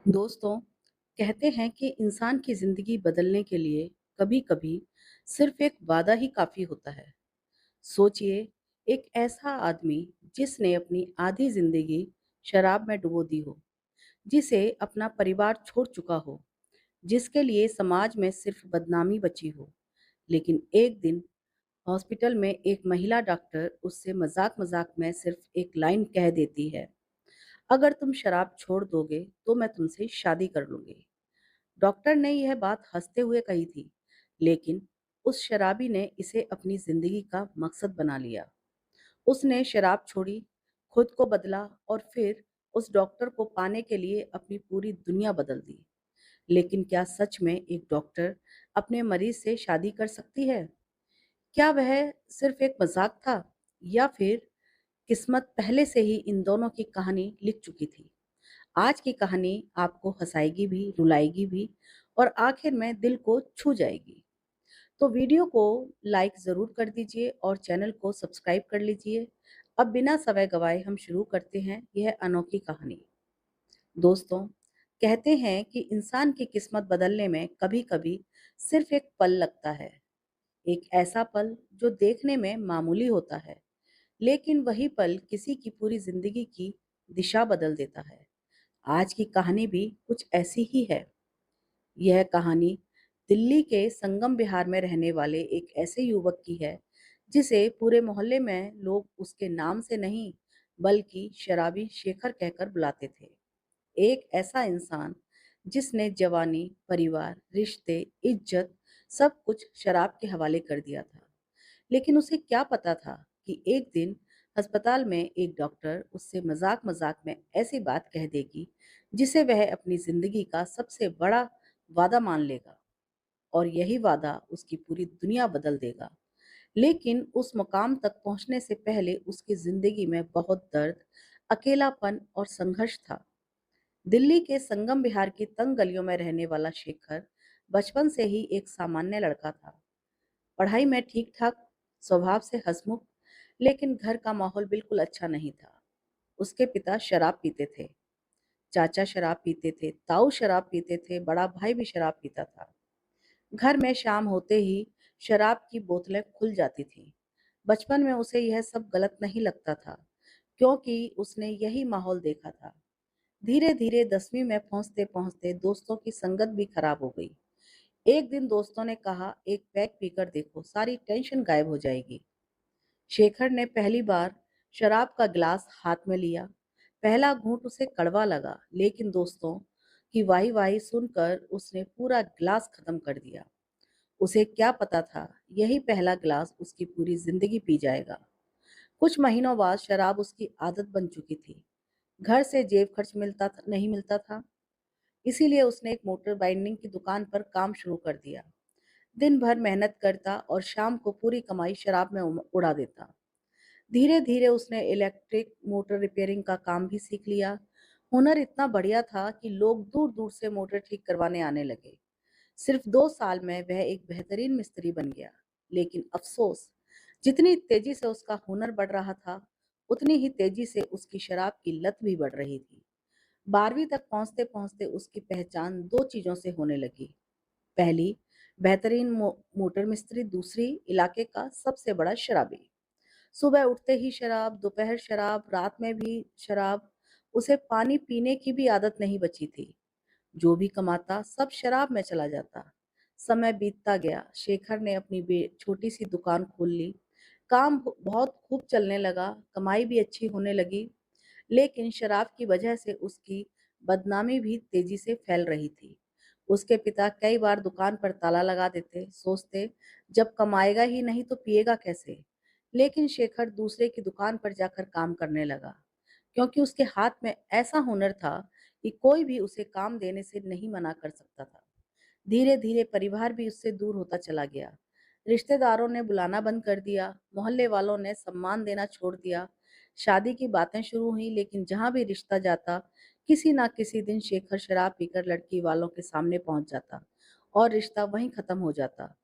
दोस्तों, कहते हैं कि इंसान की जिंदगी बदलने के लिए कभी-कभी सिर्फ एक वादा ही काफी होता है। सोचिए, एक ऐसा आदमी जिसने अपनी आधी जिंदगी शराब में डुबो दी हो, जिसे अपना परिवार छोड़ चुका हो, जिसके लिए समाज में सिर्फ बदनामी बची हो, लेकिन एक दिन हॉस्पिटल में एक महिला डॉक्टर उससे मजाक-मजाक में सिर्फ एक लाइन कह देती है, "अगर तुम शराब छोड़ दोगे, तो मैं तुमसे शादी कर लूंगी।" डॉक्टर ने यह बात हंसते हुए कही थी, लेकिन उस शराबी ने इसे अपनी जिंदगी का मकसद बना लिया। उसने शराब छोड़ी, खुद को बदला और फिर उस डॉक्टर को पाने के लिए अपनी पूरी दुनिया बदल दी। लेकिन क्या सच में एक डॉक्टर अपने मरीज से शादी कर सकती है? क्या वह सिर्फ एक मजाक था, या फिर किस्मत पहले से ही इन दोनों की कहानी लिख चुकी थी? आज की कहानी आपको हंसाएगी भी, रुलाएगी भी और आखिर में दिल को छू जाएगी। तो वीडियो को लाइक ज़रूर कर दीजिए और चैनल को सब्सक्राइब कर लीजिए। अब बिना समय गवाए हम शुरू करते हैं यह अनोखी कहानी। दोस्तों, कहते हैं कि इंसान की किस्मत बदलने में कभी-कभी सिर्फ एक पल लगता है। एक ऐसा पल जो देखने में मामूली होता है, लेकिन वही पल किसी की पूरी जिंदगी की दिशा बदल देता है। आज की कहानी भी कुछ ऐसी ही है। यह कहानी दिल्ली के संगम विहार में रहने वाले एक ऐसे युवक की है, जिसे पूरे मोहल्ले में लोग उसके नाम से नहीं, बल्कि शराबी शेखर कहकर बुलाते थे। एक ऐसा इंसान जिसने जवानी, परिवार, रिश्ते, इज्जत सब कुछ शराब के हवाले कर दिया था। लेकिन उसे क्या पता था कि एक दिन अस्पताल में एक डॉक्टर उससे मजाक-मजाक में ऐसी बात कह देगी, जिसे वह अपनी जिंदगी का सबसे बड़ा वादा मान लेगा, और यही वादा उसकी पूरी दुनिया बदल देगा। लेकिन उस मुकाम तक पहुंचने से पहले उसकी जिंदगी में बहुत दर्द, अकेलापन और संघर्ष था। दिल्ली के संगम विहार की तंग गलियों में रहने वाला शेखर बचपन से ही एक सामान्य लड़का था। पढ़ाई में ठीक-ठाक, स्वभाव से हँसमुख, लेकिन घर का माहौल बिल्कुल अच्छा नहीं था। उसके पिता शराब पीते थे, चाचा शराब पीते थे, ताऊ शराब पीते थे, बड़ा भाई भी शराब पीता था। घर में शाम होते ही शराब की बोतलें खुल जाती थीं। बचपन में उसे यह सब गलत नहीं लगता था, क्योंकि उसने यही माहौल देखा था। धीरे-धीरे 10वीं में पहुँचते-पहुँचते दोस्तों की संगत भी खराब हो गई। एक दिन दोस्तों ने कहा, "एक पैग पीकर देखो, सारी टेंशन गायब हो जाएगी।" शेखर ने पहली बार शराब का गिलास हाथ में लिया। पहला घूंट उसे कड़वा लगा, लेकिन दोस्तों की वाही-वाही सुनकर उसने पूरा गिलास खत्म कर दिया। उसे क्या पता था, यही पहला गिलास उसकी पूरी जिंदगी पी जाएगा। कुछ महीनों बाद शराब उसकी आदत बन चुकी थी। घर से जेब खर्च नहीं मिलता था, इसीलिए उसने एक मोटर बाइंडिंग की दुकान पर काम शुरू कर दिया। दिन भर मेहनत करता और शाम को पूरी कमाई शराब में उड़ा देता। धीरे धीरे उसने इलेक्ट्रिक मोटर रिपेयरिंग का काम भी सीख लिया। हुनर इतना बढ़िया था कि लोग दूर दूर से मोटर ठीक करवाने आने लगे। सिर्फ 2 साल में वह एक बेहतरीन मिस्त्री बन गया। लेकिन अफसोस, जितनी तेजी से उसका हुनर बढ़ रहा था, उतनी ही तेजी से उसकी शराब की लत भी बढ़ रही थी। 12वीं तक पहुंचते पहुंचते उसकी पहचान दो चीजों से होने लगी। पहली, बेहतरीन मोटर मिस्त्री। दूसरी, इलाके का सबसे बड़ा शराबी। सुबह उठते ही शराब, दोपहर शराब, रात में भी शराब। उसे पानी पीने की भी आदत नहीं बची थी। जो भी कमाता सब शराब में चला जाता। समय बीतता गया, शेखर ने अपनी छोटी सी दुकान खोल ली। काम बहुत खूब चलने लगा, कमाई भी अच्छी होने लगी। लेकिन शराब की वजह से उसकी बदनामी भी तेजी से फैल रही थी। उसके पिता कई बार दुकान पर ताला लगा देते, सोचते जब कमाएगा ही नहीं तो पिएगा कैसे। लेकिन शेखर दूसरे की दुकान पर जाकर काम करने लगा, क्योंकि उसके हाथ में ऐसा हुनर था कि कोई भी उसे काम देने से नहीं मना कर सकता था। धीरे धीरे परिवार भी उससे दूर होता चला गया। रिश्तेदारों ने बुलाना बंद कर दिया, मोहल्ले वालों ने सम्मान देना छोड़ दिया। शादी की बातें शुरू हुई, लेकिन जहां भी रिश्ता जाता, किसी ना किसी दिन शेखर शराब पीकर लड़की वालों के सामने पहुंच जाता और रिश्ता वहीं खत्म हो जाता।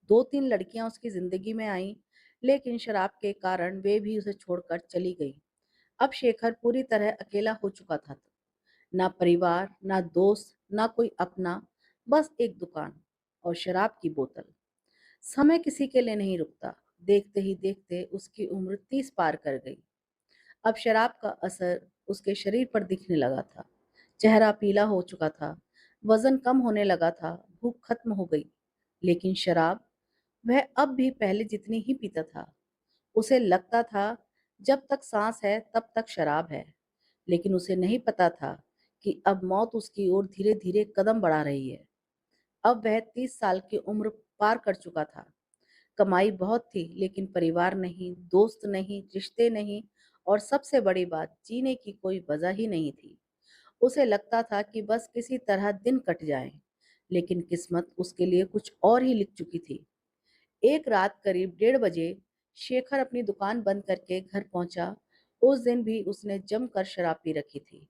2-3 लड़कियां उसकी जिंदगी में आईं, लेकिन शराब के कारण वे भी उसे छोड़कर चली गई। अब शेखर पूरी तरह अकेला हो चुका था। ना परिवार, ना दोस्त, ना कोई अपना, बस एक दुकान और शराब की बोतल। समय किसी के लिए नहीं रुकता। देखते ही देखते उसकी उम्र 30 पार कर गई। अब शराब का असर उसके शरीर पर दिखने लगा था। चेहरा पीला हो चुका था, वजन कम होने लगा था, भूख खत्म हो गई। लेकिन शराब, वह अब भी पहले जितनी ही पीता था। उसे लगता था जब तक सांस है तब तक शराब है। लेकिन उसे नहीं पता था कि अब मौत उसकी ओर धीरे धीरे कदम बढ़ा रही है। अब वह 30 साल की उम्र पार कर चुका था। कमाई बहुत थी, लेकिन परिवार नहीं, दोस्त नहीं, रिश्ते नहीं, और सबसे बड़ी बात, जीने की कोई वजह ही नहीं थी। उसे लगता था कि बस किसी तरह दिन कट जाए, लेकिन किस्मत उसके लिए कुछ और ही लिख चुकी थी। एक रात करीब 1:30 बजे शेखर अपनी दुकान बंद करके घर पहुंचा। उस दिन भी उसने जमकर शराब पी रखी थी।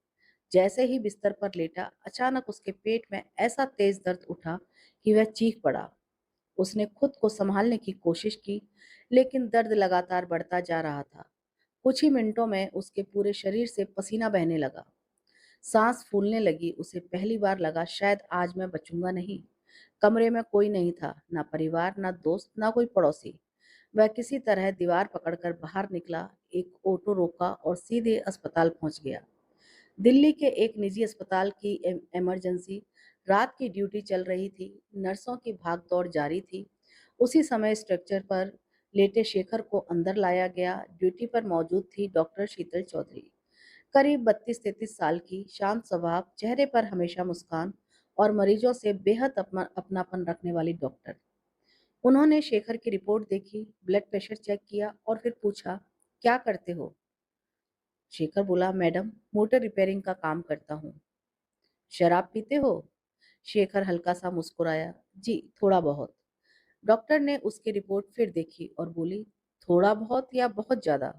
जैसे ही बिस्तर पर लेटा, अचानक उसके पेट में ऐसा तेज दर्द उठा कि वह चीख पड़ा। उसने खुद को संभालने की कोशिश की, लेकिन दर्द लगातार बढ़ता जा रहा था। कुछ ही मिनटों में उसके पूरे शरीर से पसीना बहने लगा, सांस फूलने लगी। उसे पहली बार लगा शायद आज मैं बचूंगा नहीं। कमरे में कोई नहीं था, ना परिवार, ना दोस्त, ना कोई पड़ोसी। वह किसी तरह दीवार पकड़कर बाहर निकला, एक ऑटो रोका और सीधे अस्पताल पहुंच गया। दिल्ली के एक निजी अस्पताल की इमरजेंसी। रात की ड्यूटी चल रही थी, नर्सों की भागदौड़ जारी थी। उसी समय स्ट्रक्चर पर लेटे शेखर को अंदर लाया गया। ड्यूटी पर मौजूद थी डॉक्टर शीतल चौधरी, करीब 32-33 साल की, शांत स्वभाव, चेहरे पर हमेशा मुस्कान और मरीजों से बेहद अपनापन रखने वाली डॉक्टर। उन्होंने शेखर की रिपोर्ट देखी, ब्लड प्रेशर चेक किया और फिर पूछा, क्या करते हो? शेखर बोला, मैडम, मोटर रिपेयरिंग का काम करता हूँ। शराब पीते हो? शेखर हल्का सा मुस्कुराया, जी थोड़ा बहुत। डॉक्टर ने उसकी रिपोर्ट फिर देखी और बोली, थोड़ा बहुत या बहुत ज्यादा?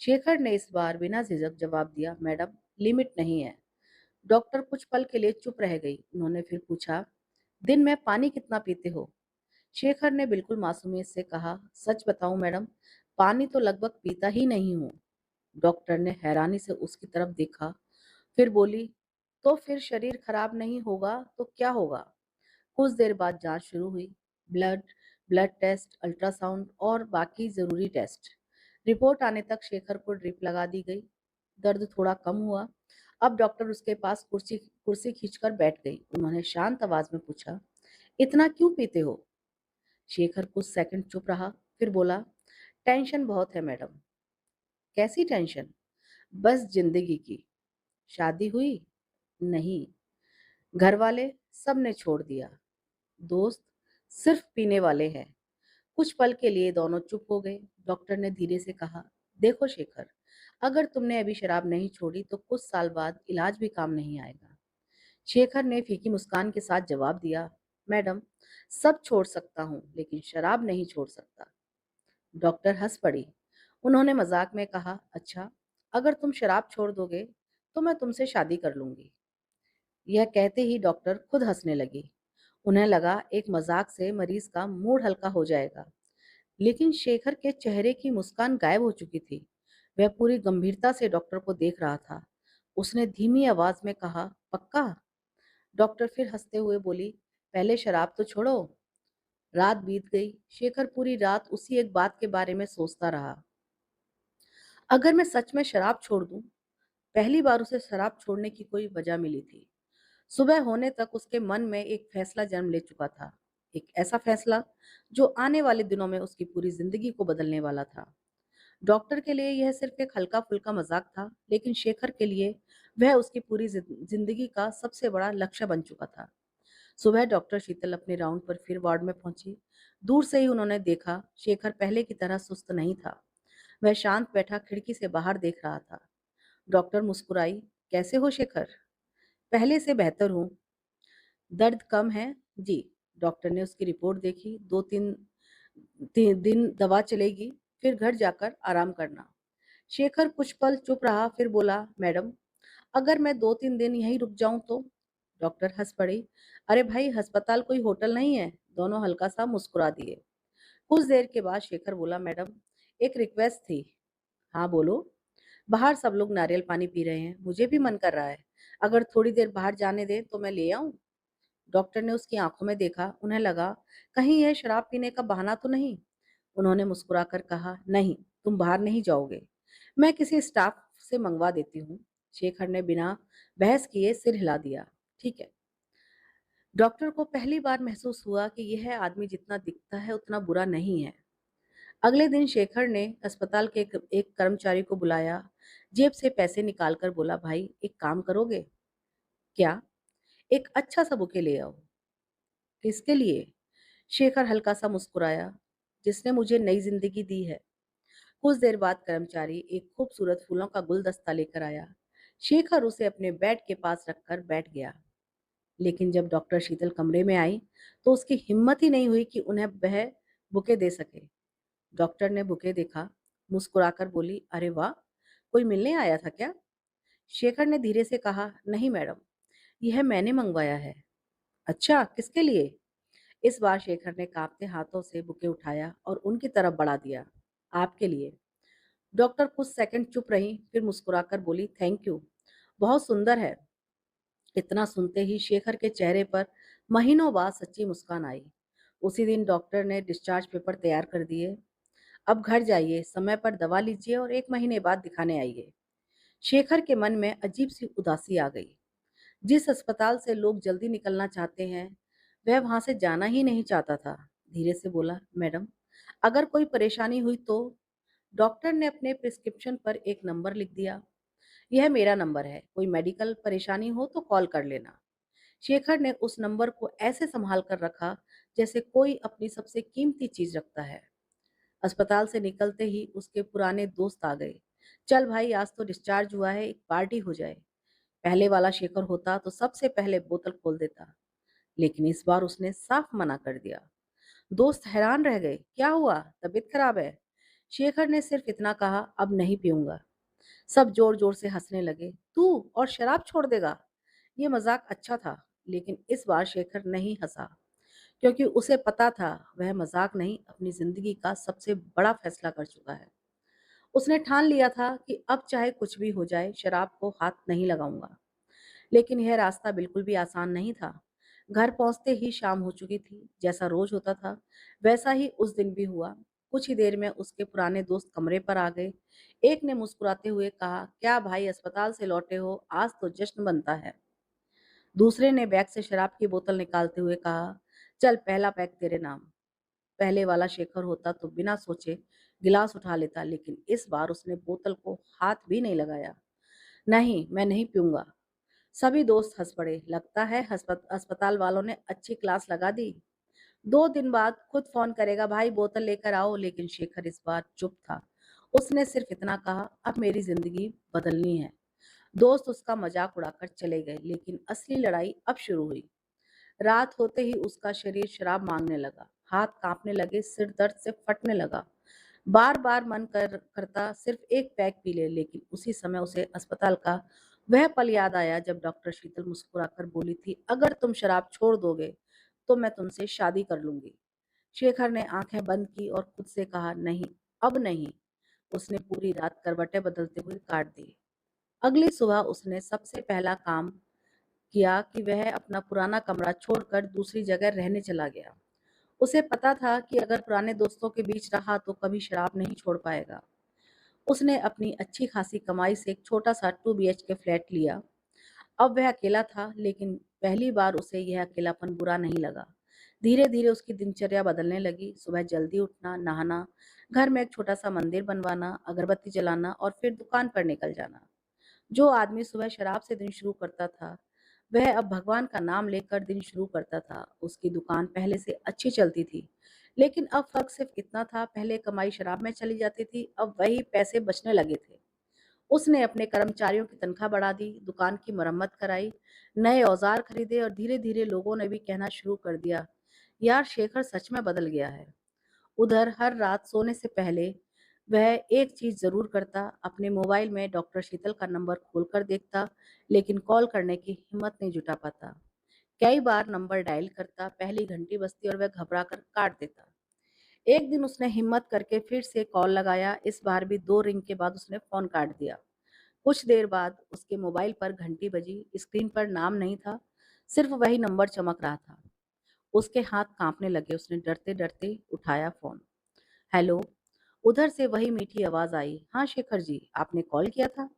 शेखर ने इस बार बिना झिझक जवाब दिया, मैडम, लिमिट नहीं है। डॉक्टर कुछ पल के लिए चुप रह गई। उन्होंने फिर पूछा, दिन में पानी कितना पीते हो? शेखर ने बिल्कुल मासूमियत से कहा, सच बताऊं मैडम, पानी तो लगभग पीता ही नहीं हूँ। डॉक्टर ने हैरानी से उसकी तरफ देखा, फिर बोली, तो फिर शरीर खराब नहीं होगा तो क्या होगा? कुछ देर बाद जांच शुरू हुई। ब्लड ब्लड टेस्ट, अल्ट्रासाउंड और बाकी जरूरी टेस्ट। रिपोर्ट आने तक शेखर को ड्रिप लगा दी गई। दर्द थोड़ा कम हुआ। अब डॉक्टर उसके पास कुर्सी कुर्सी खींचकर बैठ गई। उन्होंने शांत आवाज में पूछा, इतना क्यों पीते हो? शेखर कुछ सेकंड चुप रहा, फिर बोला, टेंशन बहुत है मैडम। कैसी टेंशन? बस जिंदगी की। शादी हुई? नहीं। घर वाले? सब ने छोड़ दिया। दोस्त? सिर्फ पीने वाले हैं। कुछ पल के लिए दोनों चुप हो गए। डॉक्टर ने धीरे से कहा, देखो शेखर, अगर तुमने अभी शराब नहीं छोड़ी तो कुछ साल बाद इलाज भी काम नहीं आएगा। शेखर ने फीकी मुस्कान के साथ जवाब दिया, मैडम, सब छोड़ सकता हूँ लेकिन शराब नहीं छोड़ सकता। डॉक्टर हंस पड़ी। उन्होंने मजाक में कहा, अच्छा, अगर तुम शराब छोड़ दोगे तो मैं तुमसे शादी कर लूंगी। यह कहते ही डॉक्टर खुद हंसने लगी। उन्हें लगा एक मजाक से मरीज का मूड हल्का हो जाएगा। लेकिन शेखर के चेहरे की मुस्कान गायब हो चुकी थी। वह पूरी गंभीरता से डॉक्टर को देख रहा था। उसने धीमी आवाज में कहा, पक्का? डॉक्टर फिर हंसते हुए बोली, पहले शराब तो छोड़ो। रात बीत गई। शेखर पूरी रात उसी एक बात के बारे में सोचता रहा। अगर मैं सच में शराब छोड़ दूं। पहली बार उसे शराब छोड़ने की कोई वजह मिली थी। सुबह होने तक उसके मन में एक फैसला जन्म ले चुका था। एक ऐसा फैसला जो आने वाले दिनों में उसकी पूरी जिंदगी को बदलने वाला था। डॉक्टर के लिए यह सिर्फ एक हल्का फुल्का मजाक था, लेकिन शेखर के लिए वह उसकी पूरी जिंदगी का सबसे बड़ा लक्ष्य बन चुका था। सुबह डॉक्टर शीतल अपने राउंड पर फिर वार्ड में पहुंची। दूर से ही उन्होंने देखा, शेखर पहले की तरह सुस्त नहीं था। वह शांत बैठा खिड़की से बाहर देख रहा था। डॉक्टर मुस्कुराई, कैसे हो शेखर? पहले से बेहतर हूँ। दर्द कम है? जी। डॉक्टर ने उसकी रिपोर्ट देखी, 2-3 दिन दवा चलेगी, फिर घर जाकर आराम करना। शेखर कुछ पल चुप रहा, फिर बोला, मैडम, अगर मैं 2-3 दिन यहीं रुक जाऊं तो? डॉक्टर हंस पड़ी, अरे भाई, अस्पताल कोई होटल नहीं है। दोनों हल्का सा मुस्कुरा दिए। कुछ देर के बाद शेखर बोला, मैडम, एक रिक्वेस्ट थी। हाँ बोलो। बाहर सब लोग नारियल पानी पी रहे हैं, मुझे भी मन कर रहा है। अगर थोड़ी देर बाहर जाने दें तो मैं ले आऊं? डॉक्टर ने उसकी आंखों में देखा। उन्हें लगा कहीं यह शराब पीने का बहाना तो नहीं। उन्होंने मुस्कुराकर कहा, नहीं, तुम बाहर नहीं जाओगे। मैं किसी स्टाफ से मंगवा देती हूँ। शेखर ने बिना बहस किए सिर हिला दिया। ठीक है। डॉक्टर को पहली बार महसूस हुआ कि यह आदमी जितना दिखता है उतना बुरा नहीं है। अगले दिन शेखर ने अस्पताल के एक कर्मचारी को बुलाया। जेब से पैसे निकालकर बोला, भाई एक काम करोगे क्या? एक अच्छा सा बुके ले आओ। किसके लिए? शेखर हल्का सा मुस्कुराया। जिसने मुझे नई जिंदगी दी है। कुछ देर बाद कर्मचारी एक खूबसूरत फूलों का गुलदस्ता लेकर आया। शेखर उसे अपने बेड के पास रखकर बैठ गया। लेकिन जब डॉक्टर शीतल कमरे में आई तो उसकी हिम्मत ही नहीं हुई कि उन्हें वह बुके दे सके। डॉक्टर ने बुके देखा, मुस्कुराकर बोली, अरे वाह, कोई मिलने आया था क्या? शेखर ने धीरे से कहा, नहीं मैडम, यह मैंने मंगवाया है। अच्छा, किसके लिए? इस बार शेखर ने कांपते हाथों से बुके उठाया और उनकी तरफ बढ़ा दिया। आपके लिए। डॉक्टर कुछ सेकंड चुप रही, फिर मुस्कुराकर बोली, थैंक यू, बहुत सुंदर है। इतना सुनते ही शेखर के चेहरे पर महीनों बाद सच्ची मुस्कान आई। उसी दिन डॉक्टर ने डिस्चार्ज पेपर तैयार कर दिए। अब घर जाइए, समय पर दवा लीजिए और 1 महीने बाद दिखाने आइए। शेखर के मन में अजीब सी उदासी आ गई। जिस अस्पताल से लोग जल्दी निकलना चाहते हैं, वह वहां से जाना ही नहीं चाहता था। धीरे से बोला, मैडम, अगर कोई परेशानी हुई तो? डॉक्टर ने अपने प्रिस्क्रिप्शन पर एक नंबर लिख दिया। यह मेरा नंबर है, कोई मेडिकल परेशानी हो तो कॉल कर लेना। शेखर ने उस नंबर को ऐसे संभाल कर रखा जैसे कोई अपनी सबसे कीमती चीज रखता है। अस्पताल से निकलते ही उसके पुराने दोस्त आ गए। चल भाई, आज तो डिस्चार्ज हुआ है, एक पार्टी हो जाए। पहले वाला शेखर होता तो सबसे पहले बोतल खोल देता, लेकिन इस बार उसने साफ मना कर दिया। दोस्त हैरान रह गए, क्या हुआ, तबीयत खराब है? शेखर ने सिर्फ इतना कहा, अब नहीं पीऊंगा। सब जोर जोर से हंसने लगे। तू और शराब छोड़ देगा? ये मजाक अच्छा था, लेकिन इस बार शेखर नहीं हंसा, क्योंकि उसे पता था वह मजाक नहीं, अपनी जिंदगी का सबसे बड़ा फैसला कर चुका है। उसने ठान लिया था कि अब चाहे कुछ भी हो जाए, शराब को हाथ नहीं लगाऊंगा। लेकिन यह रास्ता बिल्कुल भी आसान नहीं था। घर पहुंचते ही शाम हो चुकी थी। जैसा रोज होता था वैसा ही उस दिन भी हुआ। कुछ ही देर में उसके पुराने दोस्त कमरे पर आ गए। एक ने मुस्कुराते हुए कहा, क्या भाई, अस्पताल से लौटे हो, आज तो जश्न बनता है। दूसरे ने बैग से शराब की बोतल निकालते हुए कहा, चल पहला पैक तेरे नाम। पहले वाला शेखर होता तो बिना सोचे गिलास उठा लेता, लेकिन इस बार उसने बोतल को हाथ भी नहीं लगाया। नहीं, मैं नहीं पीऊंगा। सभी दोस्त हंस पड़े। लगता है अस्पताल वालों ने अच्छी क्लास लगा दी। 2 दिन बाद खुद फोन करेगा, भाई बोतल लेकर आओ। लेकिन शेखर इस बार चुप था। उसने सिर्फ इतना कहा, अब मेरी जिंदगी बदलनी है। दोस्त उसका मजाक उड़ाकर चले गए, लेकिन असली लड़ाई अब शुरू हुई। रात होते ही उसका शरीर शराब मांगने लगा, हाथ कांपने लगे, सिर दर्द से फटने लगा। बार बार मन करता सिर्फ एक पैक पी ले, लेकिन उसी समय उसे अस्पताल का वह पल याद आया जब डॉक्टर शीतल मुस्कुराकर बोली थी, अगर तुम शराब छोड़ दोगे तो मैं तुमसे शादी कर लूंगी। शेखर ने आंखें बंद की और खुद से कहा, नहीं, अब नहीं। उसने पूरी रात करवटें बदलते हुए काट दी। अगली सुबह उसने सबसे पहला काम किया कि वह अपना पुराना कमरा छोड़कर दूसरी जगह रहने चला गया। उसे पता था कि अगर पुराने दोस्तों के बीच रहा तो कभी शराब नहीं छोड़ पाएगा। उसने अपनी अच्छी खासी कमाई से एक छोटा सा 2 BHK फ्लैट लिया। अब वह अकेला था, लेकिन पहली बार उसे यह अकेलापन बुरा नहीं लगा। धीरे धीरे उसकी दिनचर्या बदलने लगी। सुबह जल्दी उठना, नहाना, घर में एक छोटा सा मंदिर बनवाना, अगरबत्ती जलाना और फिर दुकान पर निकल जाना। जो आदमी सुबह शराब से दिन शुरू करता था, वह अब भगवान का नाम लेकर दिन शुरू करता था। उसकी दुकान पहले से अच्छी चलती थी, लेकिन अब फर्क सिर्फ इतना था, पहले कमाई शराब में चली जाती थी, अब वही पैसे बचने लगे थे। उसने अपने कर्मचारियों की तनख्वाह बढ़ा दी, दुकान की मरम्मत कराई, नए औजार खरीदे और धीरे धीरे लोगों ने भी कहना शुरू कर दिया, यार शेखर सच में बदल गया है। उधर हर रात सोने से पहले वह एक चीज जरूर करता, अपने मोबाइल में डॉक्टर शीतल का नंबर खोलकर देखता, लेकिन कॉल करने की हिम्मत नहीं जुटा पाता। कई बार नंबर डायल करता, पहली घंटी बजती और वह घबरा कर काट देता। एक दिन उसने हिम्मत करके फिर से कॉल लगाया। इस बार भी 2 रिंग के बाद उसने फोन काट दिया। कुछ देर बाद उसके मोबाइल पर घंटी बजी। स्क्रीन पर नाम नहीं था, सिर्फ वही नंबर चमक रहा था। उसके हाथ कांपने लगे। उसने डरते डरते उठाया फोन। हेलो। उधर से वही मीठी आवाज आई। हाँ शेखर जी, आपने कॉल किया था।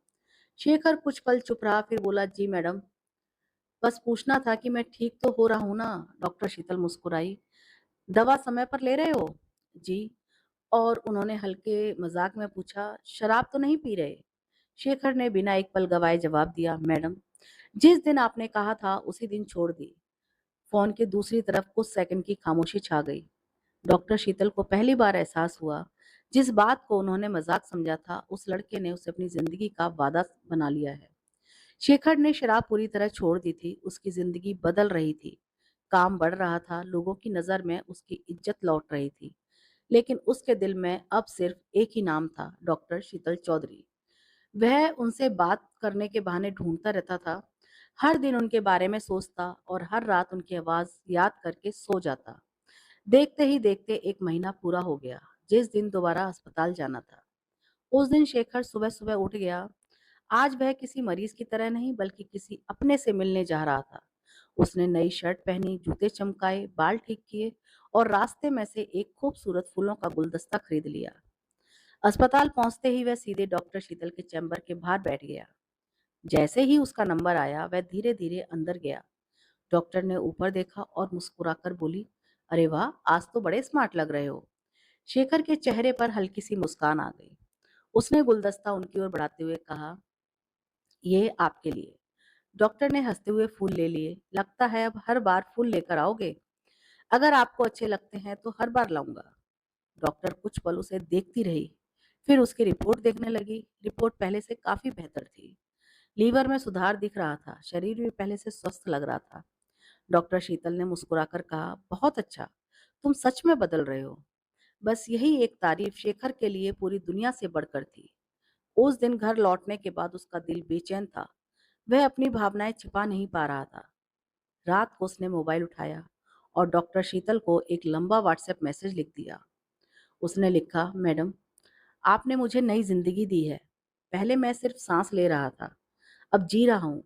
शेखर कुछ पल चुप रहा, फिर बोला, जी मैडम, बस पूछना था कि मैं ठीक तो हो रहा हूँ ना। डॉक्टर शीतल मुस्कुराई। दवा समय पर ले रहे हो? जी। और उन्होंने हल्के मजाक में पूछा, शराब तो नहीं पी रहे? शेखर ने बिना एक पल गवाए जवाब दिया, मैडम, जिस दिन आपने कहा था उसी दिन छोड़ दी। फोन के दूसरी तरफ कुछ सेकंड की खामोशी छा गई। डॉक्टर शीतल को पहली बार एहसास हुआ, जिस बात को उन्होंने मजाक समझा था, उस लड़के ने उसे अपनी जिंदगी का वादा बना लिया है। शेखर ने शराब पूरी तरह छोड़ दी थी। उसकी जिंदगी बदल रही थी। काम बढ़ रहा था। लोगों की नजर में उसकी इज्जत लौट रही थी। लेकिन उसके दिल में अब सिर्फ एक ही नाम था, डॉक्टर शीतल चौधरी। वह उनसे बात करने के बहाने ढूंढता रहता था। हर दिन उनके बारे में सोचता और हर रात उनकी आवाज याद करके सो जाता। देखते ही देखते एक महीना पूरा हो गया। जिस दिन दोबारा अस्पताल जाना था, उस दिन शेखर सुबह सुबह उठ गया। आज वह किसी मरीज की तरह नहीं, बल्कि किसी अपने से मिलने जा रहा था। उसने नई शर्ट पहनी, जूते चमकाए, बाल ठीक किए और रास्ते में से एक खूबसूरत फूलों का गुलदस्ता खरीद लिया। अस्पताल पहुंचते ही वह सीधे डॉक्टर शीतल के चैम्बर के बाहर बैठ गया। जैसे ही उसका नंबर आया, वह धीरे धीरे अंदर गया। डॉक्टर ने ऊपर देखा और मुस्कुराकर बोली, अरे वाह, आज तो बड़े स्मार्ट लग रहे हो। शेखर के चेहरे पर हल्की सी मुस्कान आ गई। उसने गुलदस्ता उनकी ओर बढ़ाते हुए कहा, ये आपके लिए। डॉक्टर ने हंसते हुए फूल ले लिए। लगता है अब हर बार फूल लेकर आओगे। अगर आपको अच्छे लगते हैं तो हर बार लाऊंगा। डॉक्टर कुछ पल उसे देखती रही, फिर उसकी रिपोर्ट देखने लगी। रिपोर्ट पहले से काफी बेहतर थी। लीवर में सुधार दिख रहा था, शरीर भी पहले से स्वस्थ लग रहा था। डॉक्टर शीतल ने मुस्कुराकर कहा, बहुत अच्छा, तुम सच में बदल रहे हो। बस यही एक तारीफ शेखर के लिए पूरी दुनिया से बढ़कर थी। उस दिन घर लौटने के बाद उसका दिल बेचैन था। वह अपनी भावनाएं छिपा नहीं पा रहा था। रात को उसने मोबाइल उठाया और डॉक्टर शीतल को एक लंबा व्हाट्सएप मैसेज लिख दिया। उसने लिखा, मैडम, आपने मुझे नई जिंदगी दी है। पहले मैं सिर्फ सांस ले रहा था, अब जी रहा हूँ।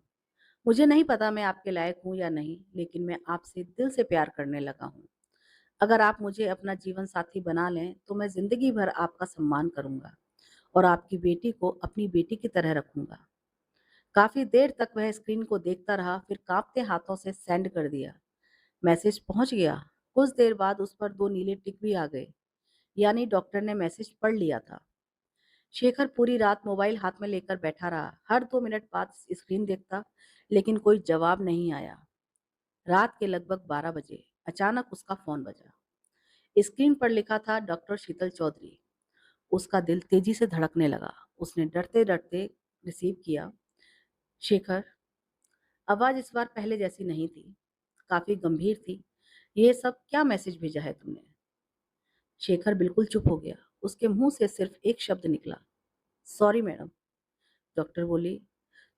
मुझे नहीं पता मैं आपके लायक हूँ या नहीं, लेकिन मैं आपसे दिल से प्यार करने लगा हूँ। अगर आप मुझे अपना जीवन साथी बना लें तो मैं जिंदगी भर आपका सम्मान करूंगा और आपकी बेटी को अपनी बेटी की तरह रखूंगा। काफी देर तक वह स्क्रीन को देखता रहा, फिर कांपते हाथों से सेंड कर दिया। मैसेज पहुंच गया। कुछ देर बाद उस पर दो नीले टिक भी आ गए, यानी डॉक्टर ने मैसेज पढ़ लिया था। शेखर पूरी रात मोबाइल हाथ में लेकर बैठा रहा। हर 2 मिनट बाद स्क्रीन देखता, लेकिन कोई जवाब नहीं आया। रात के लगभग 12 बजे अचानक उसका फोन बजा। स्क्रीन पर लिखा था, डॉक्टर शीतल चौधरी। उसका दिल तेजी से धड़कने लगा। उसने डरते डरते रिसीव किया। शेखर। आवाज इस बार पहले जैसी नहीं थी, काफी गंभीर थी। ये सब क्या मैसेज भेजा है तुमने? शेखर बिल्कुल चुप हो गया। उसके मुंह से सिर्फ एक शब्द निकला, सॉरी मैडम। डॉक्टर बोली,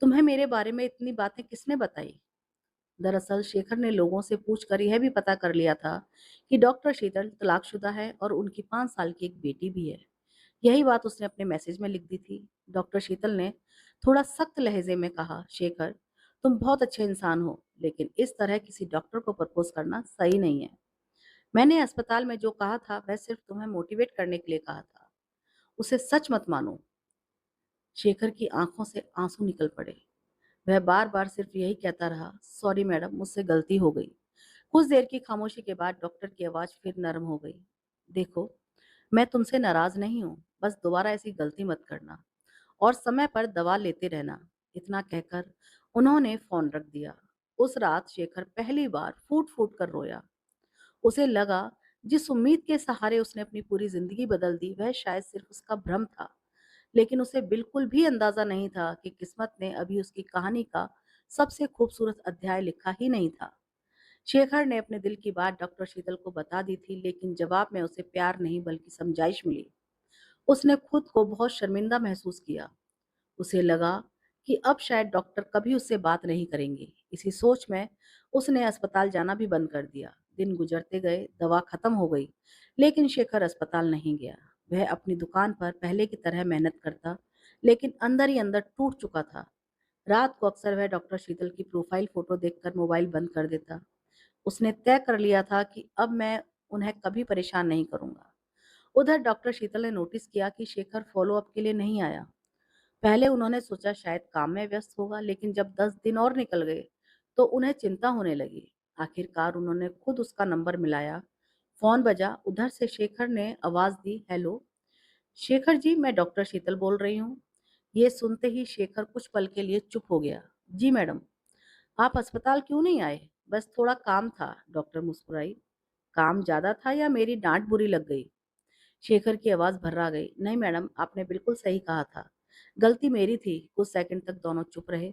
तुम्हें मेरे बारे में इतनी बातें किसने बताई? दरअसल शेखर ने लोगों से पूछकर यह भी पता कर लिया था कि डॉक्टर शीतल तलाकशुदा है और उनकी 5 साल की एक बेटी भी है। यही बात उसने अपने मैसेज में लिख दी थी। डॉक्टर शीतल ने थोड़ा सख्त लहजे में कहा, शेखर, तुम बहुत अच्छे इंसान हो, लेकिन इस तरह किसी डॉक्टर को प्रपोज करना सही नहीं है। मैंने अस्पताल में जो कहा था वह सिर्फ तुम्हें मोटिवेट करने के लिए कहा था। उसे सच मत मानो। शेखर की आंखों से आंसू निकल पड़े। वह बार बार सिर्फ यही कहता रहा, सॉरी मैडम, मुझसे गलती हो गई। कुछ देर की खामोशी के बाद डॉक्टर की आवाज फिर नरम हो गई, देखो, मैं तुमसे नाराज नहीं हूँ, बस दोबारा ऐसी गलती मत करना और समय पर दवा लेते रहना। इतना कहकर उन्होंने फोन रख दिया। उस रात शेखर पहली बार फूट फूट कर रोया। उसे लगा, जिस उम्मीद के सहारे उसने अपनी पूरी जिंदगी बदल दी, वह शायद सिर्फ उसका भ्रम था। लेकिन उसे बिल्कुल भी अंदाजा नहीं था कि किस्मत ने अभी उसकी कहानी का सबसे खूबसूरत अध्याय लिखा ही नहीं था। शेखर ने अपने दिल की बात डॉक्टर शीतल को बता दी थी, लेकिन जवाब में उसे प्यार नहीं बल्कि समझाइश मिली। उसने खुद को बहुत शर्मिंदा महसूस किया। उसे लगा कि अब शायद डॉक्टर कभी उससे बात नहीं करेंगे। इसी सोच में उसने अस्पताल जाना भी बंद कर दिया। दिन गुजरते गए, दवा खत्म हो गई, लेकिन शेखर अस्पताल नहीं गया। वह अपनी दुकान पर पहले की तरह मेहनत करता, लेकिन अंदर ही अंदर टूट चुका था। रात को अक्सर वह डॉक्टर शीतल की प्रोफाइल फोटो देखकर मोबाइल बंद कर देता। उसने तय कर लिया था कि अब मैं उन्हें कभी परेशान नहीं करूंगा। उधर डॉक्टर शीतल ने नोटिस किया कि शेखर फॉलोअप के लिए नहीं आया। पहले उन्होंने सोचा शायद काम में व्यस्त होगा, लेकिन जब 10 दिन और निकल गए तो उन्हें चिंता होने लगी। आखिरकार उन्होंने खुद उसका नंबर मिलाया। फोन बजा, उधर से शेखर ने आवाज दी, हेलो। शेखर जी, मैं डॉक्टर शीतल बोल रही हूँ। ये सुनते ही शेखर कुछ पल के लिए चुप हो गया। जी मैडम। आप अस्पताल क्यों नहीं आए? बस थोड़ा काम था, डॉक्टर मुस्कुराई। काम ज्यादा था या मेरी डांट बुरी लग गई? शेखर की आवाज भर्रा गई। नहीं मैडम, आपने बिल्कुल सही कहा था। गलती मेरी थी। कुछ सेकंड तक दोनों चुप रहे।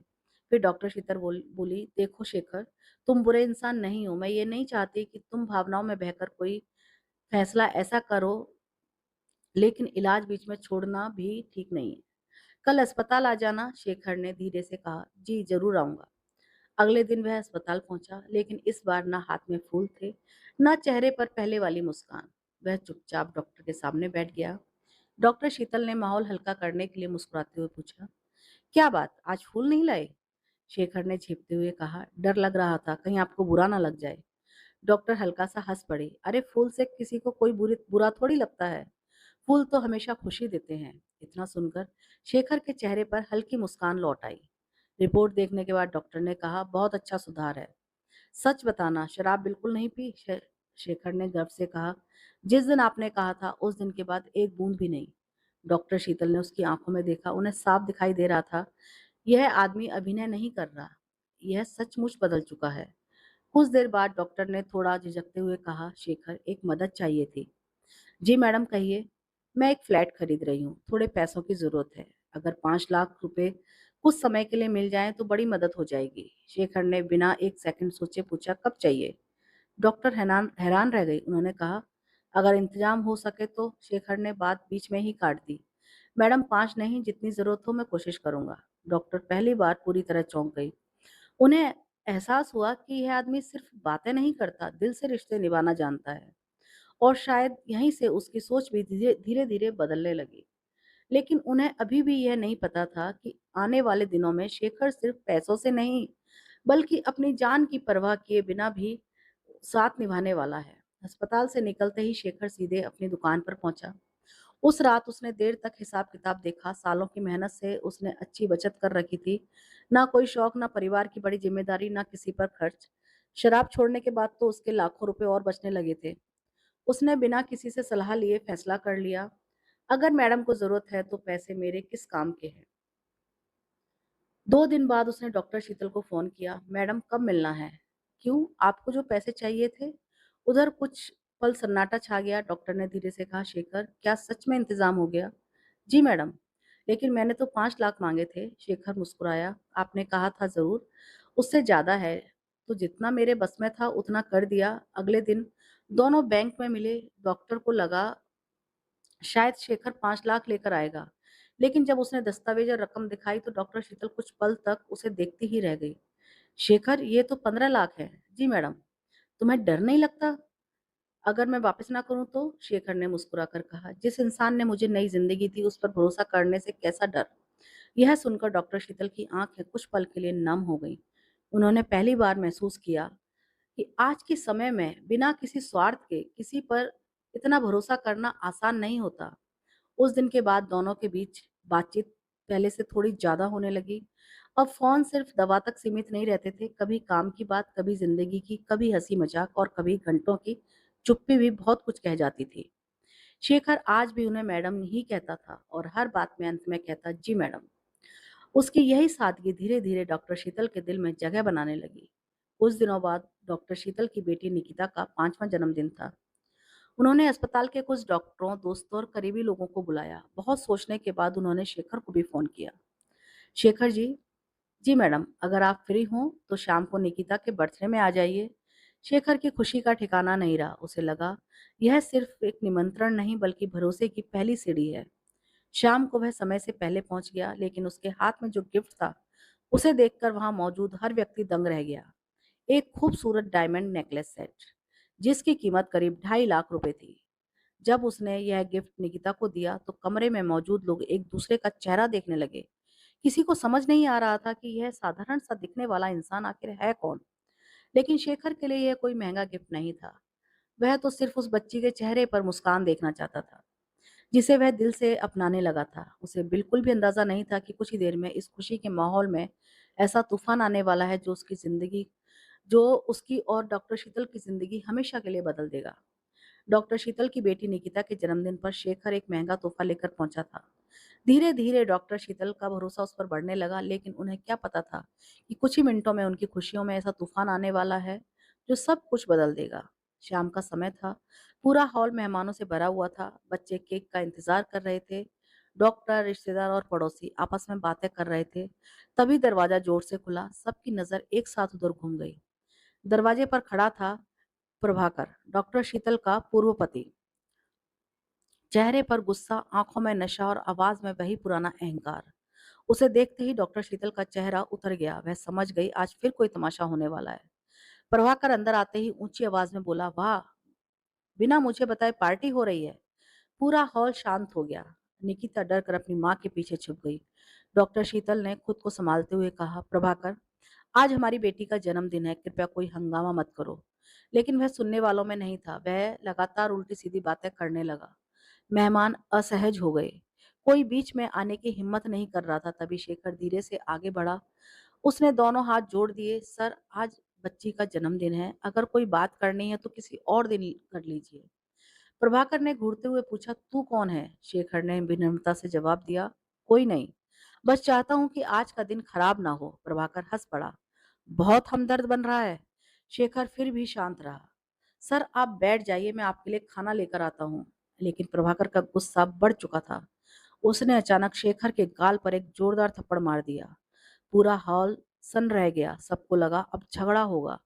फिर डॉक्टर शीतल बोली, देखो शेखर, तुम बुरे इंसान नहीं हो। मैं ये नहीं चाहती कि तुम भावनाओं में बहकर कोई फैसला ऐसा करो, लेकिन इलाज बीच में छोड़ना भी ठीक नहीं है। कल अस्पताल आ जाना, शेखर ने धीरे से कहा। जी जरूर आऊंगा। अगले दिन वह अस्पताल पहुंचा, लेकिन इस बार ना हाथ में फूल थे, ना चेहरे पर पहले वाली मुस्कान। वह चुपचाप डॉक्टर के सामने बैठ गया। डॉक्टर शीतल ने माहौल हल्का करने के लिए मुस्कुराते हुए पूछा, क्या बात, आज फूल नहीं लाए? शेखर ने झेपते हुए कहा, डर लग रहा था कहीं आपको बुरा ना लग जाए। डॉक्टर हल्का सा हंस पड़े। अरे फूल से किसी को कोई बुरा थोड़ी लगता है। फूल तो हमेशा खुशी देते हैं। इतना सुनकर शेखर के चेहरे पर हल्की मुस्कान लौट आई। रिपोर्ट देखने के बाद डॉक्टर ने कहा, बहुत अच्छा सुधार है। सच बताना, शराब बिल्कुल नहीं पी? शेखर ने गर्व से कहा। जिस दिन आपने कहा था उस दिन के बाद एक बूंद भी नहीं। डॉक्टर शीतल ने उसकी आंखों में देखा। उन्हें साफ दिखाई दे रहा था, यह आदमी अभिनय नहीं कर रहा, यह सचमुच बदल चुका है। कुछ देर बाद डॉक्टर ने थोड़ा झिझकते हुए कहा, शेखर, एक मदद चाहिए थी। जी मैडम, कहिए। मैं एक फ्लैट खरीद रही हूँ, थोड़े पैसों की जरूरत है। अगर 5 लाख रुपए कुछ समय के लिए मिल जाएं तो बड़ी मदद हो जाएगी। शेखर ने बिना एक सेकंड सोचे पूछा, कब चाहिए? डॉक्टर हैरान हैरान रह गई। उन्होंने कहा, अगर इंतजाम हो सके तो। शेखर ने बात बीच में ही काट दी। मैडम, 5 नहीं, जितनी जरूरत हो मैं कोशिश करूंगा। डॉक्टर पहली बार पूरी तरह चौंक गई। उन्हें एहसास हुआ कि यह आदमी सिर्फ बातें नहीं करता, दिल से रिश्ते निभाना जानता है। और शायद यहीं से उसकी सोच भी धीरे धीरे धीरे बदलने लगी। लेकिन उन्हें अभी भी यह नहीं पता था कि आने वाले दिनों में शेखर सिर्फ पैसों से नहीं, बल्कि अपनी जान की परवाह किए बिना भी साथ निभाने वाला है। अस्पताल से निकलते ही शेखर सीधे अपनी दुकान पर पहुंचा। उस रात उसने देर तक हिसाब किताब देखा। सालों की मेहनत से उसने अच्छी बचत कर रखी थी। ना कोई शौक, ना परिवार की बड़ी जिम्मेदारी, ना किसी पर खर्च। शराब छोड़ने के बाद तो उसके लाखों रुपए और बचने लगे थे। उसने बिना किसी से सलाह लिए फैसला कर लिया, अगर मैडम को जरूरत है तो पैसे मेरे किस काम के हैं। 2 दिन बाद उसने डॉक्टर शीतल को फोन किया, मैडम कब मिलना है? क्यों, आपको जो पैसे चाहिए थे? उधर कुछ पल सन्नाटा छा गया। डॉक्टर ने धीरे से कहा, शेखर, क्या सच में इंतजाम हो गया? जी मैडम, लेकिन मैंने तो 5 लाख मांगे थे। शेखर मुस्कुराया। आपने कहा था जरूर, उससे ज्यादा है तो जितना मेरे बस में था उतना कर दिया। अगले दिन दोनों बैंक में मिले। डॉक्टर को लगा शायद शेखर 5 लाख लेकर आएगा, लेकिन जब उसने दस्तावेज और रकम दिखाई तो डॉक्टर शीतल कुछ पल तक उसे देखती ही रह गई। शेखर, ये तो 15 लाख है। जी मैडम। तुम्हें डर नहीं लगता अगर मैं वापस ना करूं तो? शेखर ने मुस्कुरा कर कहा, जिस इंसान ने मुझे नई जिंदगी दी उस पर भरोसा करने से कैसा डर। यह सुनकर डॉक्टर शीतल की आंखें कुछ पल के लिए नम हो गईं। उन्होंने पहली बार महसूस किया कि आज के समय में बिना किसी स्वार्थ के किसी पर इतना भरोसा करना आसान नहीं होता। उस दिन के बाद दोनों के बीच बातचीत पहले से थोड़ी ज्यादा होने लगी। अब फोन सिर्फ दवा तक सीमित नहीं रहते थे। कभी काम की बात, कभी जिंदगी की, कभी हंसी मजाक, और कभी घंटों की चुप्पी भी बहुत कुछ कह जाती थी। शेखर आज भी उन्हें मैडम ही कहता था और हर बात में अंत में कहता, जी मैडम। उसकी यही सादगी धीरे धीरे डॉक्टर शीतल के दिल में जगह बनाने लगी। कुछ दिनों बाद डॉक्टर शीतल की बेटी निकिता का 5वां जन्मदिन था। उन्होंने अस्पताल के कुछ डॉक्टरों, दोस्तों और करीबी लोगों को बुलाया। बहुत सोचने के बाद उन्होंने शेखर को भी फोन किया। शेखर जी। जी मैडम, अगर आप फ्री हो तो शाम को निकिता के बर्थडे में आ जाइए। शेखर की खुशी का ठिकाना नहीं रहा। उसे लगा यह सिर्फ एक निमंत्रण नहीं बल्कि भरोसे की पहली सीढ़ी है। शाम को वह समय से पहले पहुंच गया, लेकिन उसके हाथ में जो गिफ्ट था उसे देखकर वहां मौजूद हर व्यक्ति दंग रह गया। एक खूबसूरत डायमंड नेकलेस सेट, जिसकी कीमत करीब 2.5 लाख रुपए थी। जब उसने यह गिफ्ट निकिता को दिया तो कमरे में मौजूद लोग एक दूसरे का चेहरा देखने लगे। किसी को समझ नहीं आ रहा था कि यह साधारण सा दिखने वाला इंसान आखिर है कौन। लेकिन शेखर के लिए यह कोई महंगा गिफ्ट नहीं था। वह तो सिर्फ उस बच्ची के चेहरे पर मुस्कान देखना चाहता था, जिसे वह दिल से अपनाने लगा था। उसे बिल्कुल भी अंदाजा नहीं था कि कुछ ही देर में इस खुशी के माहौल में ऐसा तूफान आने वाला है जो उसकी और डॉक्टर शीतल की जिंदगी हमेशा के लिए बदल देगा। डॉक्टर शीतल की बेटी निकिता के जन्मदिन पर शेखर एक महंगा तोहफा लेकर पहुंचा था। धीरे धीरे डॉक्टर शीतल का भरोसा उस पर बढ़ने लगा, लेकिन उन्हें क्या पता था कि कुछ ही मिनटों में उनकी खुशियों में ऐसा तूफान आने वाला है जो सब कुछ बदल देगा। शाम का समय था। पूरा हॉल मेहमानों से भरा हुआ था। बच्चे केक का इंतजार कर रहे थे। डॉक्टर, रिश्तेदार और पड़ोसी आपस में बातें कर रहे थे। तभी दरवाजा जोर से खुला। सबकी नजर एक साथ उधर घूम गई। दरवाजे पर खड़ा था प्रभाकर, डॉक्टर शीतल का पूर्व पति। चेहरे पर गुस्सा, आंखों में नशा और आवाज में वही पुराना अहंकार। उसे देखते ही डॉक्टर शीतल का चेहरा उतर गया। वह समझ गई आज फिर कोई तमाशा होने वाला है। प्रभाकर अंदर आते ही ऊंची आवाज में बोला, वाह, बिना मुझे बताए पार्टी हो रही है। पूरा हॉल शांत हो गया। निकिता डर कर अपनी माँ के पीछे छुप गई। डॉक्टर शीतल ने खुद को संभालते हुए कहा, प्रभाकर, आज हमारी बेटी का जन्मदिन है, कृपया कोई हंगामा मत करो। लेकिन वह सुनने वालों में नहीं था। वह लगातार उल्टी सीधी बातें करने लगा। मेहमान असहज हो गए। कोई बीच में आने की हिम्मत नहीं कर रहा था। तभी शेखर धीरे से आगे बढ़ा। उसने दोनों हाथ जोड़ दिए। सर, आज बच्ची का जन्मदिन है। अगर कोई बात करनी है तो किसी और दिन कर लीजिए। प्रभाकर ने घूरते हुए पूछा, तू कौन है? शेखर ने विनम्रता से जवाब दिया, कोई नहीं, बस चाहता हूं कि आज का दिन खराब ना हो। प्रभाकर हंस पड़ा, बहुत हमदर्द बन रहा है। शेखर फिर भी शांत रहा। सर, आप बैठ जाइए, मैं आपके लिए खाना लेकर आता हूँ। लेकिन प्रभाकर का गुस्सा बढ़ चुका था। उसने अचानक शेखर के गाल पर एक जोरदार थप्पड़ मार दिया। पूरा हॉल सन रह गया। सबको लगा अब झगड़ा होगा।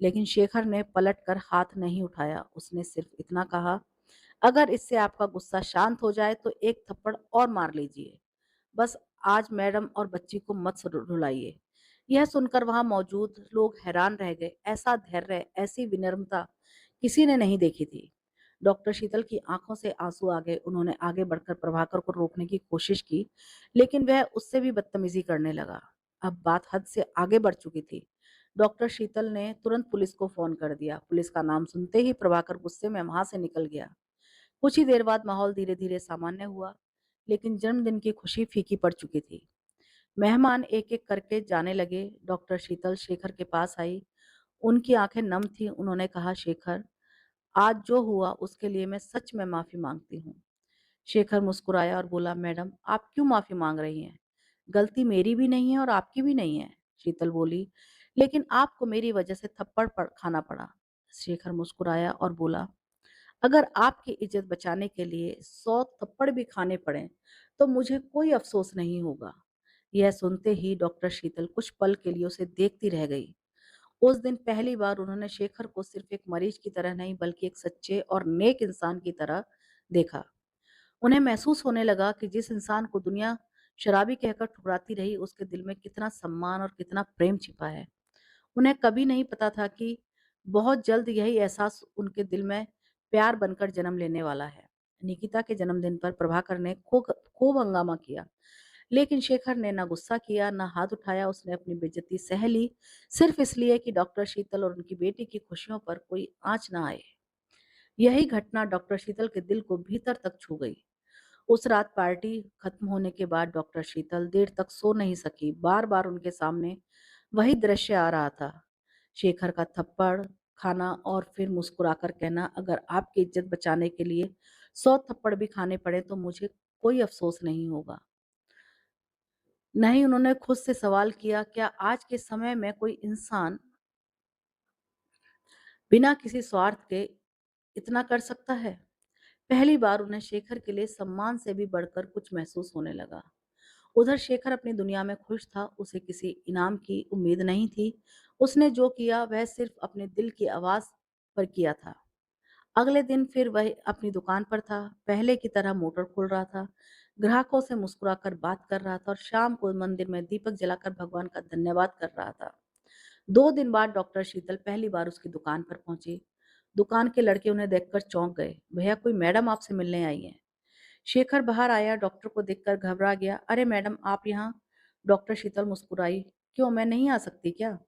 लेकिन शेखर ने पलटकर हाथ नहीं उठाया। उसने सिर्फ इतना कहा, अगर इससे आपका गुस्सा शांत हो जाए तो एक थप्पड़ और मार लीजिए। बस आज मैडम और बच्ची को मत रुलाइए। यह सुनकर वहां मौजूद लोग हैरान रह गए। ऐसा धैर्य, ऐसी विनम्रता किसी ने नहीं देखी थी। डॉक्टर शीतल की आंखों से आंसू आ गए। उन्होंने आगे बढ़कर प्रभाकर को रोकने की कोशिश की, लेकिन वह उससे भी बदतमीजी करने लगा। अब बात हद से आगे बढ़ चुकी थी। डॉक्टर शीतल ने तुरंत पुलिस को फोन कर दिया। पुलिस का नाम सुनते ही प्रभाकर गुस्से में वहां से निकल गया। कुछ ही देर बाद माहौल धीरे धीरे सामान्य हुआ, लेकिन जन्मदिन की खुशी फीकी पड़ चुकी थी। मेहमान एक एक करके जाने लगे। डॉक्टर शीतल शेखर के पास आई। उनकी आंखें नम थी। उन्होंने कहा, शेखर, आज जो हुआ उसके लिए मैं सच में माफी मांगती हूँ। शेखर मुस्कुराया और बोला, मैडम, आप क्यों माफी मांग रही हैं? गलती मेरी भी नहीं है और आपकी भी नहीं है। शीतल बोली, लेकिन आपको मेरी वजह से खाना पड़ा। शेखर मुस्कुराया और बोला, अगर आपकी इज्जत बचाने के लिए 100 थप्पड़ भी खाने पड़े तो मुझे कोई अफसोस नहीं होगा। यह सुनते ही डॉक्टर शीतल कुछ पल के लिए उसे देखती रह गई। उस दिन पहली बार उन्होंने शेखर को सिर्फ एक मरीज की तरह नहीं, बल्कि एक सच्चे और नेक इंसान की तरह देखा। उन्हें महसूस होने लगा कि जिस इंसान को दुनिया शराबी कहकर ठुकराती रही, उसके दिल में कितना सम्मान और कितना प्रेम छिपा है। उन्हें कभी नहीं पता था कि बहुत जल्द यही एहसास उनके दिल में प्यार बनकर जन्म लेने वाला है। निकिता के जन्मदिन पर प्रभाकर ने खूब खूब हंगामा किया, लेकिन शेखर ने ना गुस्सा किया, ना हाथ उठाया। उसने अपनी बेइज्जती सह ली, सिर्फ इसलिए कि डॉक्टर शीतल और उनकी बेटी की खुशियों पर कोई आंच ना आए। यही घटना डॉक्टर शीतल के दिल को भीतर तक छू गई। उस रात पार्टी खत्म होने के बाद डॉक्टर शीतल देर तक सो नहीं सकी। बार बार उनके सामने वही दृश्य आ रहा था। शेखर का थप्पड़ खाना और फिर मुस्कुराकर कहना, अगर आपकी इज्जत बचाने के लिए 100 थप्पड़ भी खाने पड़े तो मुझे कोई अफसोस नहीं होगा। नहीं, उन्होंने खुद से सवाल किया, क्या आज के समय में कोई इंसान बिना किसी स्वार्थ के इतना कर सकता है? पहली बार उन्हें शेखर के लिए सम्मान से भी बढ़कर कुछ महसूस होने लगा। उधर शेखर अपनी दुनिया में खुश था। उसे किसी इनाम की उम्मीद नहीं थी। उसने जो किया वह सिर्फ अपने दिल की आवाज पर किया था। अगले दिन फिर वह अपनी दुकान पर था। पहले की तरह मोटर खोल रहा था, ग्राहकों से मुस्कुराकर बात कर रहा था और शाम को मंदिर में दीपक जलाकर भगवान का धन्यवाद कर रहा था। 2 दिन बाद डॉक्टर शीतल पहली बार उसकी दुकान पर पहुंची। दुकान के लड़के उन्हें देखकर चौंक गए। भैया, कोई मैडम आपसे मिलने आई है। शेखर बाहर आया, डॉक्टर को देखकर घबरा गया। अरे मैडम, आप यहाँ? डॉक्टर शीतल मुस्कुराई। क्यों, मैं नहीं आ सकती क्या?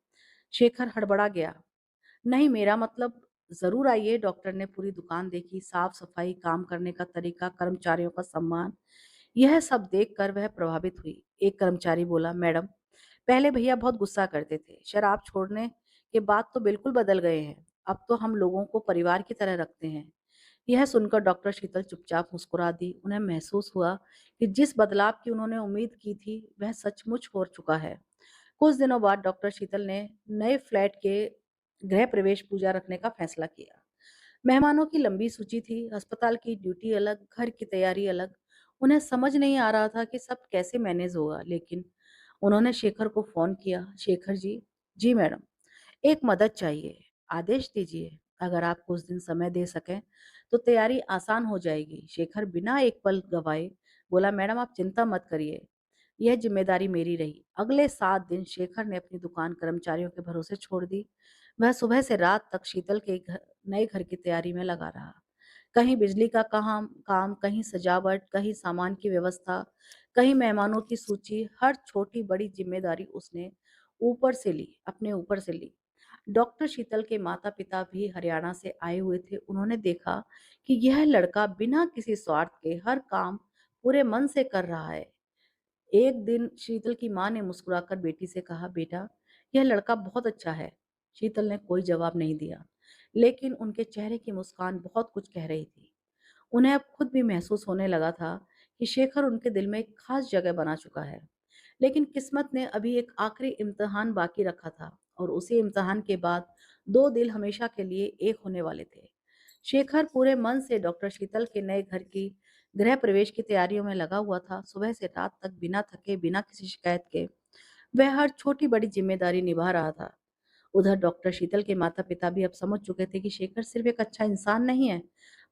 शेखर हड़बड़ा गया। नहीं, मेरा मतलब, जरूर आइए। डॉक्टर ने पूरी दुकान देखी, साफ सफाई, काम करने का तरीका, कर्मचारियों का सम्मान। यह सब देखकर वह प्रभावित हुई। एक कर्मचारी बोला, मैडम, पहले भैया बहुत गुस्सा करते थे, शराब छोड़ने के बाद तो बिल्कुल बदल गए हैं। अब तो हम लोगों को परिवार की तरह रखते हैं। यह सुनकर डॉक्टर शीतल चुपचाप मुस्कुरा दी। उन्हें महसूस हुआ कि जिस बदलाव की उन्होंने उम्मीद की थी वह सचमुच हो चुका है। कुछ दिनों बाद डॉक्टर शीतल ने नए फ्लैट के गृह प्रवेश पूजा रखने का फैसला किया। मेहमानों की लंबी सूची थी, अस्पताल की ड्यूटी अलग, घर की तैयारी अलग। उन्हें समझ नहीं आ रहा था कि सब कैसे मैनेज होगा, लेकिन उन्होंने शेखर को फोन किया। शेखर जी। जी मैडम। एक मदद चाहिए, आदेश दीजिए। अगर आप कुछ दिन समय दे सकें तो तैयारी आसान हो जाएगी। शेखर बिना एक पल गवाए बोला, मैडम आप चिंता मत करिए, यह जिम्मेदारी मेरी रही। अगले 7 दिन शेखर ने अपनी दुकान कर्मचारियों के भरोसे छोड़ दी। वह सुबह से रात तक शीतल के नए घर की तैयारी में लगा रहा। कहीं बिजली का काम, कहीं सजावट, कहीं सामान की व्यवस्था, कहीं मेहमानों की सूची। हर छोटी बड़ी जिम्मेदारी उसने ऊपर से ली, अपने ऊपर से ली। डॉक्टर शीतल के माता पिता भी हरियाणा से आए हुए थे। उन्होंने देखा कि यह लड़का बिना किसी स्वार्थ के हर काम पूरे मन से कर रहा है। एक दिन शीतल की माँ ने मुस्कुराकर बेटी से कहा, बेटा, यह लड़का बहुत अच्छा है। शीतल ने कोई जवाब नहीं दिया, लेकिन उनके चेहरे की मुस्कान बहुत कुछ कह रही थी। उन्हें अब खुद भी महसूस होने लगा था कि शेखर उनके दिल में एक खास जगह बना चुका है। लेकिन किस्मत ने अभी एक आखिरी इम्तिहान बाकी रखा था, और उसी इम्तिहान के बाद दो दिल हमेशा के लिए एक होने वाले थे। शेखर पूरे मन से डॉक्टर शीतल के नए घर की गृह प्रवेश की तैयारियों में लगा हुआ था। सुबह से रात तक बिना थके, बिना किसी शिकायत के वह हर छोटी बड़ी जिम्मेदारी निभा रहा था। उधर डॉक्टर शीतल के माता पिता भी अब समझ चुके थे कि शेखर सिर्फ एक अच्छा इंसान नहीं है,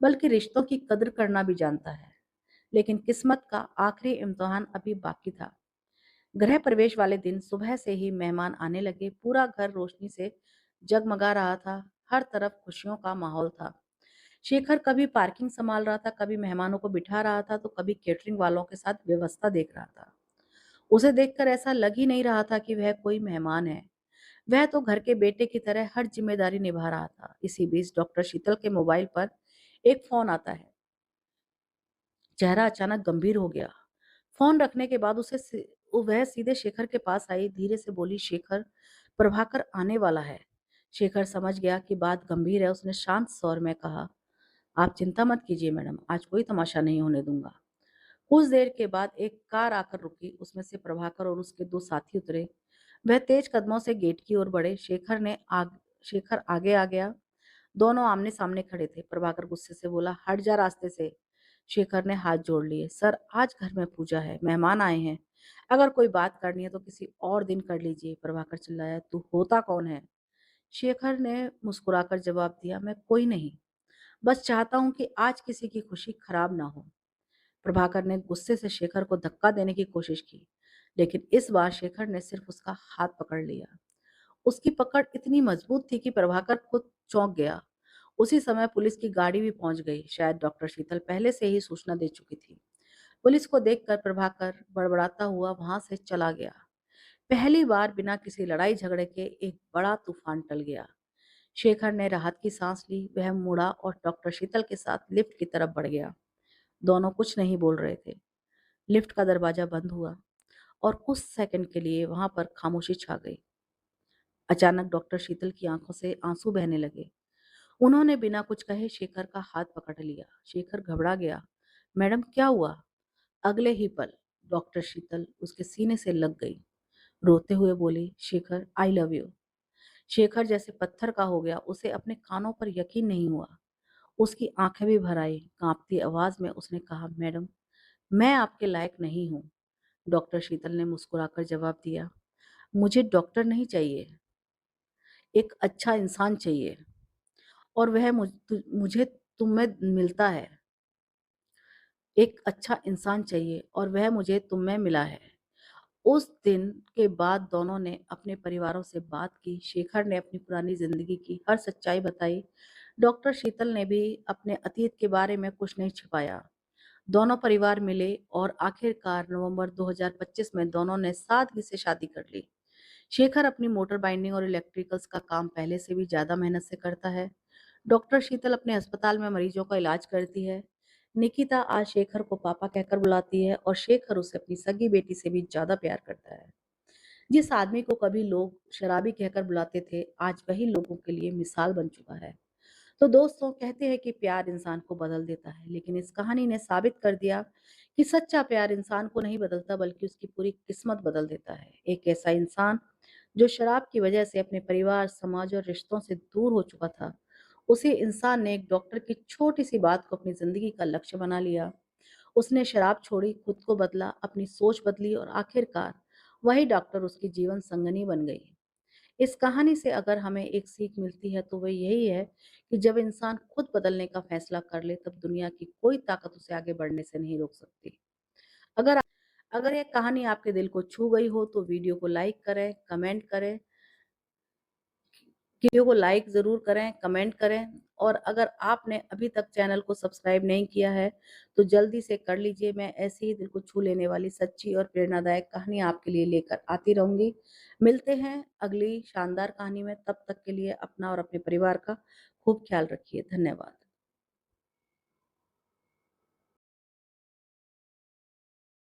बल्कि रिश्तों की कदर करना भी जानता है। लेकिन किस्मत का आखिरी इम्तिहान अभी बाकी था। गृह प्रवेश वाले दिन सुबह से ही मेहमान आने लगे। पूरा घर रोशनी से जगमगा रहा था। हर तरफ खुशियों का माहौल था। शेखर कभी पार्किंग संभाल रहा था, कभी मेहमानों को बिठा रहा था, तो कभी केटरिंग वालों के साथ व्यवस्था देख रहा था। उसे देखकर ऐसा लग ही नहीं रहा था कि वह कोई मेहमान है। वह तो घर के बेटे की तरह हर जिम्मेदारी निभा रहा था। इसी बीच डॉक्टर शीतल के मोबाइल पर एक फोन आता है। चेहरा अचानक गंभीर हो गया। फोन रखने के बाद वह सीधे शेखर के पास आई, धीरे से बोली, शेखर, प्रभाकर आने वाला है। शेखर समझ गया कि बात गंभीर है। उसने शांत स्वर में कहा, आप चिंता मत कीजिए मैडम, आज कोई तमाशा नहीं होने दूंगा। कुछ देर के बाद एक कार आकर रुकी। उसमें से प्रभाकर और उसके दो साथी उतरे। वह तेज कदमों से गेट की ओर बढ़े। शेखर आगे आ गया। दोनों आमने सामने खड़े थे। प्रभाकर गुस्से से बोला, हट जा रास्ते से। शेखर ने हाथ जोड़ लिए। सर, आज घर में पूजा है, मेहमान आए हैं, अगर कोई बात करनी है तो किसी और दिन कर लीजिए। प्रभाकर चिल्लाया, तू होता कौन है? शेखर ने मुस्कुराकर जवाब दिया, मैं कोई नहीं, बस चाहता हूं कि आज किसी की खुशी खराब ना हो। प्रभाकर ने गुस्से से शेखर को धक्का देने की कोशिश की, लेकिन इस बार शेखर ने सिर्फ उसका हाथ पकड़ लिया। उसकी पकड़ इतनी मजबूत थी कि प्रभाकर खुद चौंक गया। उसी समय पुलिस की गाड़ी भी पहुंच गई। शायद डॉक्टर शीतल पहले से ही सूचना दे चुकी थी। पुलिस को देखकर प्रभाकर बड़बड़ाता हुआ वहां से चला गया। पहली बार बिना किसी लड़ाई झगड़े के एक बड़ा तूफान टल गया। शेखर ने राहत की सांस ली। वह मुड़ा और डॉक्टर शीतल के साथ लिफ्ट की तरफ बढ़ गया। दोनों कुछ नहीं बोल रहे थे। लिफ्ट का दरवाजा बंद हुआ और कुछ सेकंड के लिए वहां पर खामोशी छा गई। अचानक डॉक्टर शीतल की आंखों से आंसू बहने लगे। उन्होंने बिना कुछ कहे शेखर का हाथ पकड़ लिया। शेखर घबरा गया। मैडम, क्या हुआ? अगले ही पल डॉक्टर शीतल उसके सीने से लग गई। रोते हुए बोली, Shekhar, I love you. Shekhar जैसे पत्थर का हो गया। उसे अपने कानों पर यकीन नहीं हुआ। उसकी आंखें भी भर आई। कांपती आवाज में उसने कहा, मैडम, मैं आपके लायक नहीं हूँ। डॉक्टर शीतल ने मुस्कुराकर जवाब दिया, मुझे डॉक्टर नहीं चाहिए, एक अच्छा इंसान चाहिए, और वह मुझे तुम में मिलता है। एक अच्छा इंसान चाहिए और वह मुझे तुम में मिला है। उस दिन के बाद दोनों ने अपने परिवारों से बात की। शेखर ने अपनी पुरानी जिंदगी की हर सच्चाई बताई। डॉक्टर शीतल ने भी अपने अतीत के बारे में कुछ नहीं छिपाया। दोनों परिवार मिले और आखिरकार नवंबर 2025 में दोनों ने सादगी से शादी कर ली। शेखर अपनी मोटर बाइंडिंग और इलेक्ट्रिकल्स का काम पहले से भी ज्यादा मेहनत से करता है। डॉक्टर शीतल अपने अस्पताल में मरीजों का इलाज करती है। निकिता आज शेखर को पापा कहकर बुलाती है और शेखर उसे अपनी सगी बेटी से भी ज्यादा प्यार करता है। जिस आदमी को कभी लोग शराबी कहकर बुलाते थे, आज वही लोगों के लिए मिसाल बन चुका है। तो दोस्तों, कहते हैं कि प्यार इंसान को बदल देता है, लेकिन इस कहानी ने साबित कर दिया कि सच्चा प्यार इंसान को नहीं बदलता बल्कि उसकी पूरी किस्मत बदल देता है। एक ऐसा इंसान जो शराब की वजह से अपने परिवार, समाज और रिश्तों से दूर हो चुका था, उसी इंसान ने एक डॉक्टर की छोटी सी बात को अपनी जिंदगी का लक्ष्य बना लिया। उसने शराब छोड़ी, खुद को बदला, अपनी सोच बदली और आखिरकार वही डॉक्टर उसकी जीवन संगनी बन गई। इस कहानी से अगर हमें एक सीख मिलती है तो वह यही है कि जब इंसान खुद बदलने का फैसला कर ले तब दुनिया की कोई ताकत उसे आगे बढ़ने से नहीं रोक सकती। अगर अगर यह कहानी आपके दिल को छू गई हो तो वीडियो को लाइक ज़रूर करें, कमेंट करें और अगर आपने अभी तक चैनल को सब्सक्राइब नहीं किया है, तो जल्दी से कर लीजिए। मैं ऐसी ही दिल को छू लेने वाली सच्ची और प्रेरणादायक कहानी आपके लिए लेकर आती रहूँगी। मिलते हैं अगली शानदार कहानी में, तब तक के लिए अपना और अपने परिवार का खूब ख्याल रखिए। धन्यवाद।